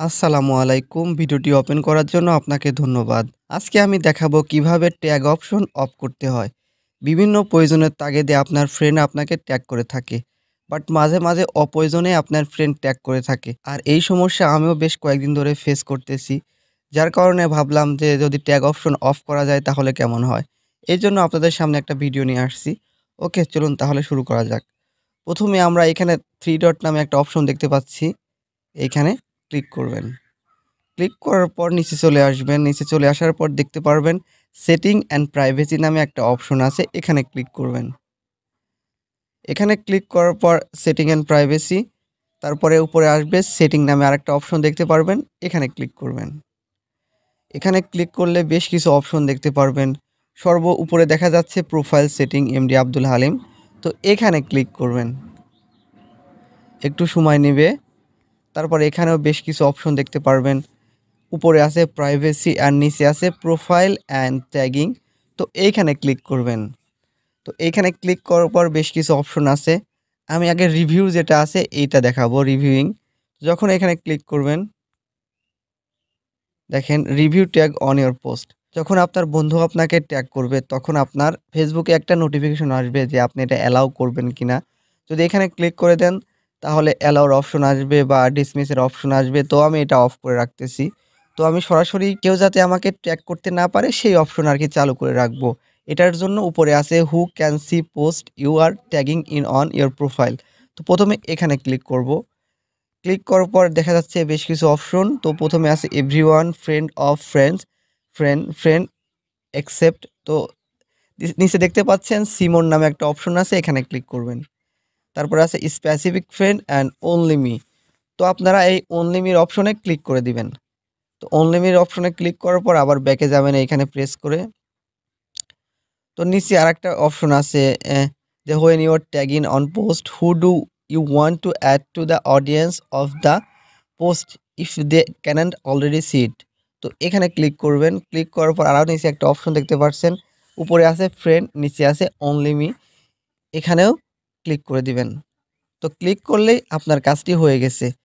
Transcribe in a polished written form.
আসসালামু আলাইকুম। ভিডিওটি ওপেন করার জন্য আপনাকে ধন্যবাদ। আজকে আমি দেখাবো কিভাবে ট্যাগ অপশন অফ করতে হয়। বিভিন্ন প্রয়োজনের তাগিদে আপনার ফ্রেন্ড আপনাকে ট্যাগ করে থাকে। বাট মাঝে, মাঝে অপ্রয়োজনে আপনার ফ্রেন্ড ট্যাগ করে থাকে। আর এই সমস্যা আমিও বেশ কয়েকদিন ধরে ফেস করতেছি। যার কারণে ভাবলাম যে যদি ট্যাগ অপশন অফ করা যায় তাহলে কেমন হয়? এজন্য আপনাদের সামনে একটা ভিডিও নিয়ে আসছি। ওকে, চলুন তাহলে শুরু করা যাক। ১ম এ আমরা এখানে 3 ডট নামে একটা অপশন দেখতে পাচ্ছি। এইখানে ক্লিক করবেন। ক্লিক করার পর নিচে চলে আসবেন। নিচে চলে আসার পর দেখতে পারবেন সেটিং অ্যান্ড প্রাইভেসি নামে একটা অপশন আছে। এখানে ক্লিক করবেন। এখানে ক্লিক করার পর সেটিং অ্যান্ড প্রাইভেসি, তারপরে উপরে আসবে সেটিং নামে আরেকটা অপশন দেখতে পারবেন। এখানে ক্লিক করবেন। এখানে ক্লিক করলে বেশ কিছু অপশন দেখতে পারবেন। সর্ব উপরে দেখা যাচ্ছে profile setting MD Abdul Halim. তো এখানে ক্লিক করবেন। একটু সময় নেবে। তারপর এখানেও বেশ কিছু অপশন দেখতে পারবেন। উপরে আছে প্রাইভেসি আর নিচে আছে প্রোফাইল অ্যান্ড ট্যাগিং। তো এইখানে ক্লিক করবেন। তো এইখানে ক্লিক করার পর বেশ কিছু অপশন আছে। আমি আগে রিভিউ যেটা আছে এইটা দেখাবো, রিভিউইং। যখন এখানে ক্লিক করবেন, দেখেন review tag on your post. যখন আপনার বন্ধু আপনাকে ট্যাগ করবে তখন আপনার ফেসবুকে একটা নোটিফিকেশন আসবে যে আপনি এটা অ্যালাউ করবেন কিনা। যদি এখানে ক্লিক করে দেন তাহলে অ্যালাউর অপশন আসবে বা ডিসমিসের অপশন আসবে। তো আমি এটা অফ করে রাখতেছি। তো আমি সরাসরি কেউ যাতে আমাকে ট্যাগ করতে না পারে সেই অপশন আরকি চালু করে রাখবো। এটার জন্য উপরে আছে who can see post you are tagging in on your profile. তো প্রথমে এখানে ক্লিক করব। ক্লিক করার পর দেখা যাচ্ছে বেশ কিছু অপশন। তো প্রথমে আছে everyone, friend of friends, friend accept. তো নিচে দেখতে পাচ্ছেন সিমন নামে একটা অপশন আছে, এখানে ক্লিক করবেন। তারপরে আছে specific friend and only me. তো আপনারা এই অনলি মির অপশনে ক্লিক করে দিবেন। তো অনলি মির অপশনে ক্লিক করার পর আবার ব্যাকে যাবেন এইখানে প্রেস করে। তো নিচে আরেকটা অপশন আছে যে when you are tagging on post who do you want to add to the audience of the post if they cannot already see it. তো এখানে ক্লিক করবেন। ক্লিক করার পর আরও নিচে একটা অপশন দেখতে পাচ্ছেন। উপরে আছে ফ্রেন্ড, নিচে আছে অনলি মি। এখানেও ক্লিক করে দিবেন। তো ক্লিক করলেই আপনার কাজটি হয়ে গেছে।